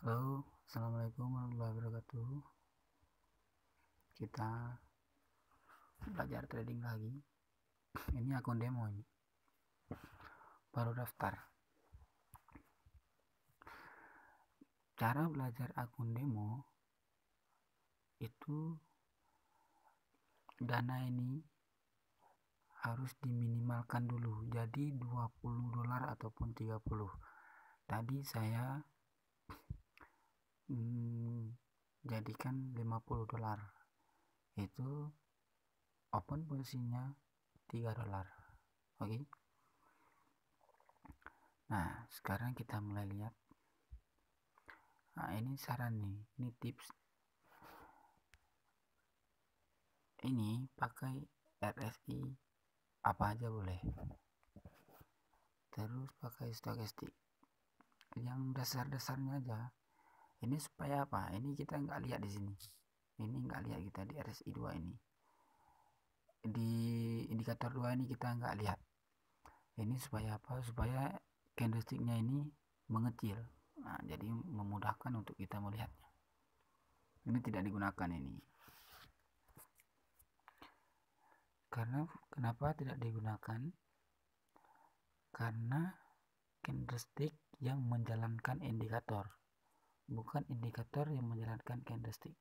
Halo, assalamualaikum warahmatullahi wabarakatuh. Kita belajar trading lagi. Ini akun demo ini. Baru daftar. Cara belajar akun demo itu dana ini harus diminimalkan dulu. Jadi $20 ataupun 30. Tadi saya jadikan $50. Itu open posisinya $3. Oke. Nah, sekarang kita mulai lihat. Nah, ini saran nih, ini tips. Ini pakai RSI apa aja boleh. Terus pakai stokastik. Yang dasar-dasarnya aja. Ini supaya apa? Ini kita nggak lihat di sini. Ini nggak lihat kita di RSI 2 ini. Di indikator 2 ini kita nggak lihat. Ini supaya apa? Supaya candlesticknya ini mengecil. Nah, jadi memudahkan untuk kita melihatnya. Ini tidak digunakan ini. Karena kenapa tidak digunakan? Karena candlestick yang menjalankan indikator, bukan indikator yang menjalankan candlestick.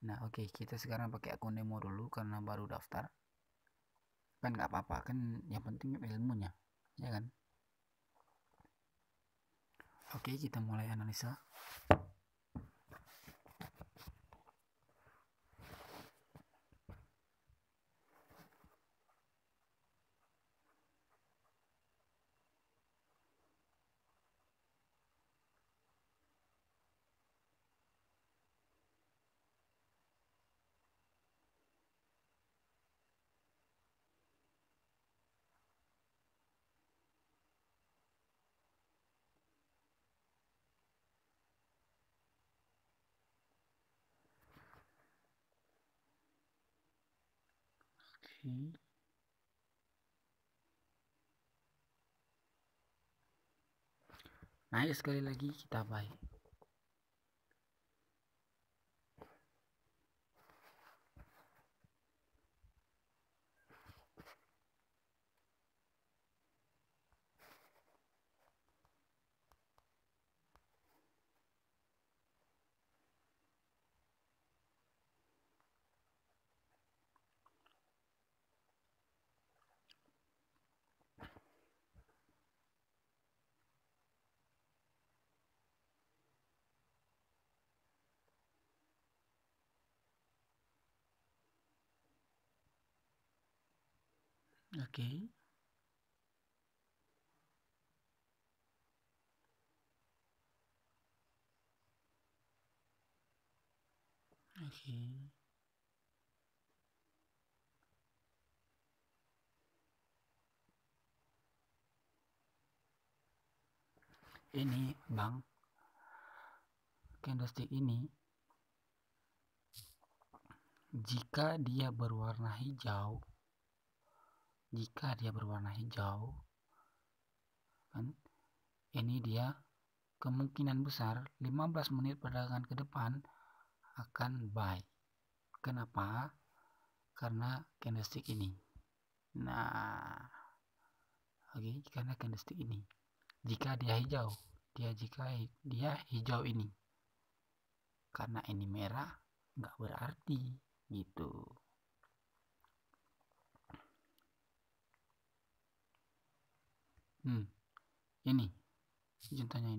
Nah, oke, kita sekarang pakai akun demo dulu karena baru daftar. Kan nggak apa-apa, kan yang penting ilmunya, ya kan? Oke, kita mulai analisa. Oke. Naik sekali lagi, kita buy. Oke. Oke. Ini bang, candlestick ini jika dia berwarna hijau, kan ini dia kemungkinan besar 15 menit perdagangan ke depan akan buy. Kenapa? Karena candlestick ini. Nah, oke, karena candlestick ini. Jika dia hijau, jika dia hijau ini. Karena ini merah, nggak berarti gitu. Ini contohnya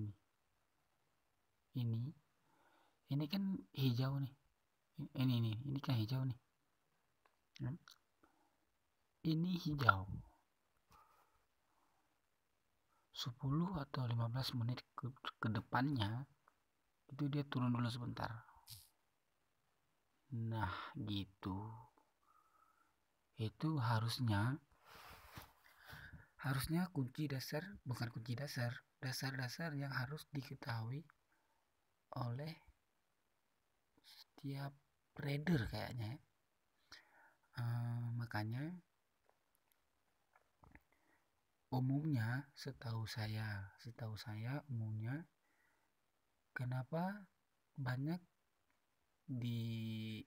ini kan hijau nih, ini kan hijau nih, ini hijau 10 atau 15 menit ke depannya itu dia turun dulu sebentar. Nah gitu, itu harusnya bukan kunci dasar yang harus diketahui oleh setiap trader kayaknya. Makanya umumnya setahu saya umumnya kenapa banyak di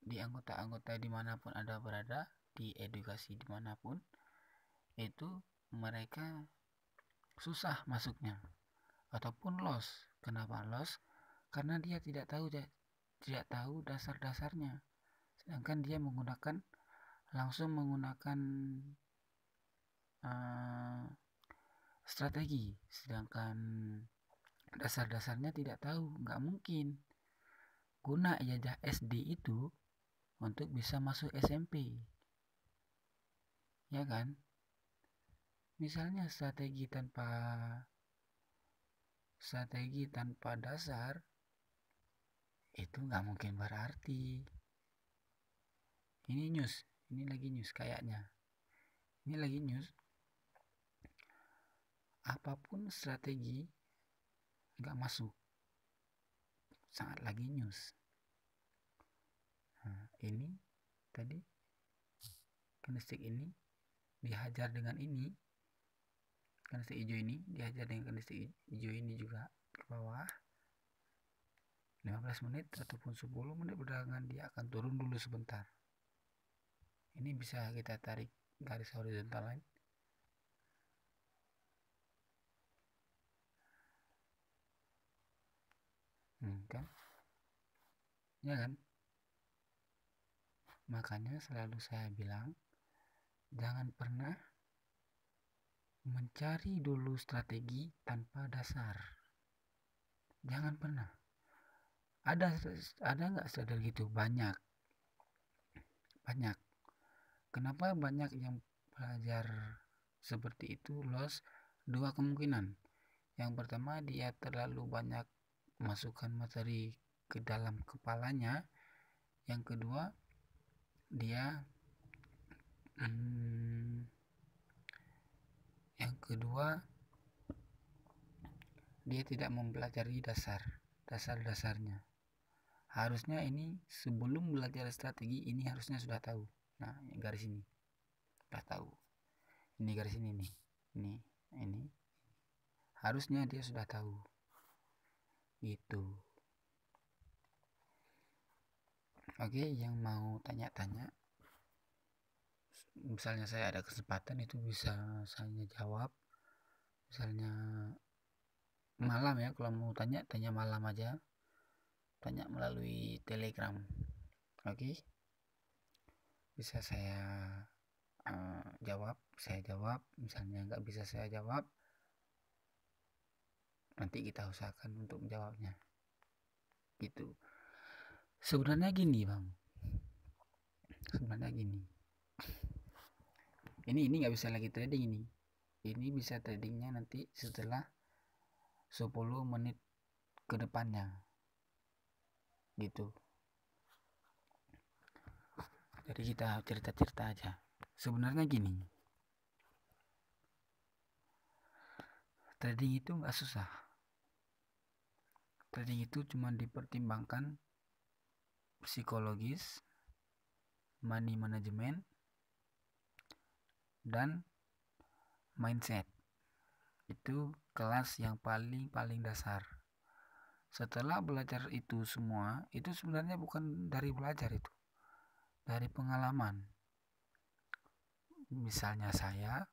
anggota-anggota dimanapun ada berada, di edukasi dimanapun itu mereka susah masuknya ataupun lost. Kenapa lost? Karena dia tidak tahu dasar-dasarnya, sedangkan dia langsung menggunakan strategi, sedangkan dasar-dasarnya tidak tahu. Nggak mungkin guna ijazah SD itu untuk bisa masuk SMP, ya kan? Misalnya strategi tanpa dasar itu nggak mungkin berarti. Ini lagi news kayaknya. Ini lagi news. Apapun strategi nggak masuk. Sangat lagi news. Nah, ini tadi candlestick ini dihajar dengan ini. Candlestick hijau ini dihajar dengan candlestick hijau ini juga ke bawah. 15 menit ataupun 10 menit perdagangan dia akan turun dulu sebentar. Ini bisa kita tarik garis horizontal line. Kan? Ya kan? Makanya selalu saya bilang, jangan pernah mencari dulu strategi tanpa dasar. Jangan pernah. Ada nggak strategi itu? Banyak. Kenapa banyak yang belajar seperti itu loss? Dua kemungkinan. Yang pertama, dia terlalu banyak masukkan materi ke dalam kepalanya. Yang kedua, dia tidak mempelajari dasar-dasarnya. Harusnya ini sebelum belajar strategi ini harusnya sudah tahu. Nah, garis ini sudah tahu. Ini garis ini nih. Ini harusnya dia sudah tahu. Gitu. Oke, yang mau tanya-tanya, misalnya saya ada kesempatan itu bisa saya jawab. Misalnya malam ya, kalau mau tanya malam aja, tanya melalui Telegram. Oke, bisa saya jawab. Misalnya nggak bisa saya jawab, nanti kita usahakan untuk menjawabnya. Gitu. Sebenarnya gini bang, ini nggak bisa lagi trading ini bisa tradingnya nanti setelah 10 menit ke depannya gitu. Jadi kita cerita-cerita aja. Sebenarnya gini, trading itu nggak susah. Trading itu cuma dipertimbangkan psikologis, money management, dan mindset. Itu kelas yang paling dasar. Setelah belajar itu semua, itu sebenarnya bukan dari belajar, itu dari pengalaman. Misalnya saya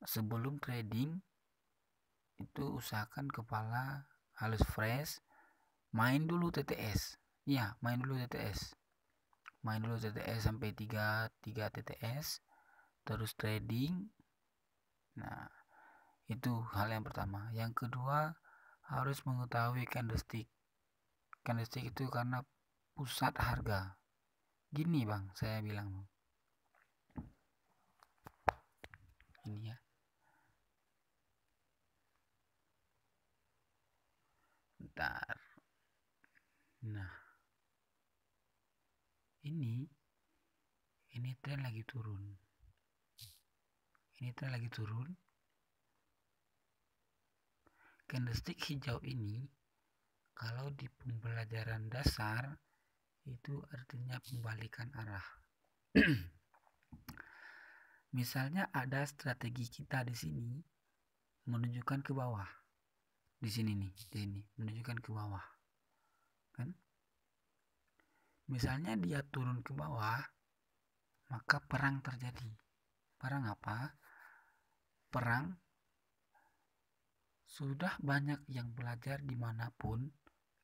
sebelum trading itu usahakan kepala halus fresh, main dulu TTS. Ya, main dulu TTS sampai 3 TTS, terus trading. Nah, itu hal yang pertama. Yang kedua, harus mengetahui candlestick itu karena pusat harga. Gini bang, saya bilang ini ya, bentar. Nah, ini tren lagi turun. Candlestick hijau ini kalau di pembelajaran dasar itu artinya pembalikan arah. Misalnya ada strategi kita di sini menunjukkan ke bawah. di sini nih, di sini menunjukkan ke bawah kan. Misalnya dia turun ke bawah, maka perang terjadi. Perang apa? Perang, sudah banyak yang belajar dimanapun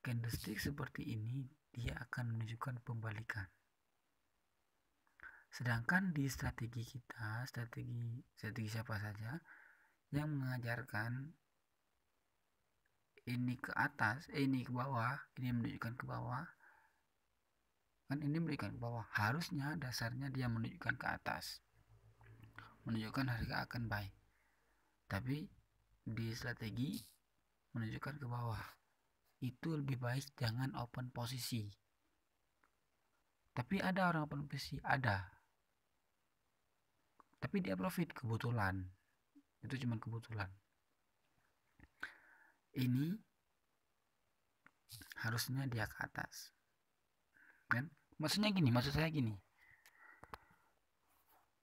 candlestick seperti ini dia akan menunjukkan pembalikan. Sedangkan di strategi kita, strategi siapa saja yang mengajarkan ini ke atas, ini ke bawah, ini menunjukkan ke bawah, kan ini menunjukkan ke bawah, harusnya dasarnya dia menunjukkan ke atas, menunjukkan harga akan buy. Tapi di strategi menunjukkan ke bawah, itu lebih baik jangan open posisi. Tapi ada orang open posisi, ada, tapi dia profit kebetulan, itu cuma kebetulan. Ini harusnya dia ke atas kan. Maksud saya gini,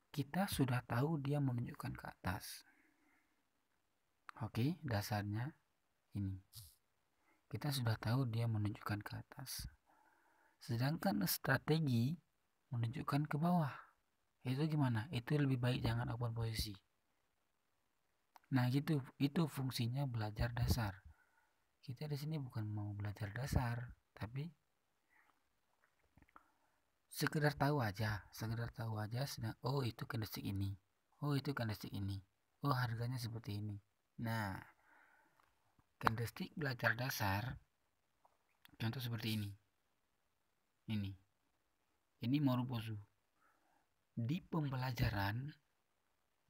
kita sudah tahu dia menunjukkan ke atas. Oke, dasarnya ini kita sudah tahu dia menunjukkan ke atas, sedangkan strategi menunjukkan ke bawah. Itu gimana? Itu lebih baik jangan open posisi. Nah gitu, itu fungsinya belajar dasar. Kita di sini bukan mau belajar dasar, tapi sekedar tahu aja, oh itu candlestick ini, oh itu candlestick ini, oh harganya seperti ini. Nah, candlestick belajar dasar contoh seperti ini. Ini Morubozu. Di pembelajaran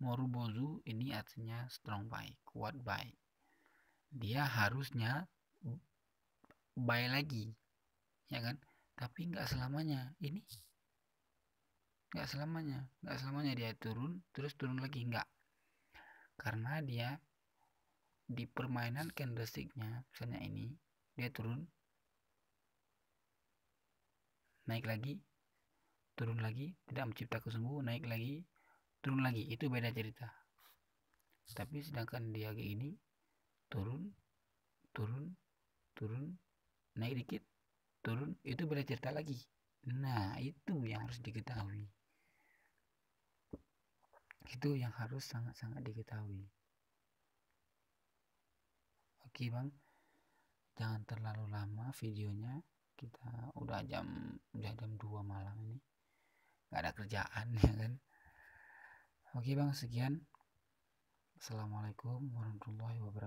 Morubozu ini artinya strong buy, kuat buy. Dia harusnya buy lagi, ya kan? Tapi nggak selamanya. Ini nggak selamanya dia turun terus turun lagi, nggak. Karena dia di permainan candlesticknya, misalnya ini dia turun, naik lagi, turun lagi, tidak menciptakan sumbu, naik lagi, turun lagi, itu beda cerita. Tapi sedangkan dia kayak ini, turun, naik dikit, turun, itu beda cerita lagi. Nah itu yang harus diketahui, itu yang harus sangat-sangat diketahui. Oke bang, jangan terlalu lama videonya, kita udah jam 2 malam ini, nggak ada kerjaan ya kan. Oke bang, sekian. Assalamualaikum warahmatullahi wabarakatuh.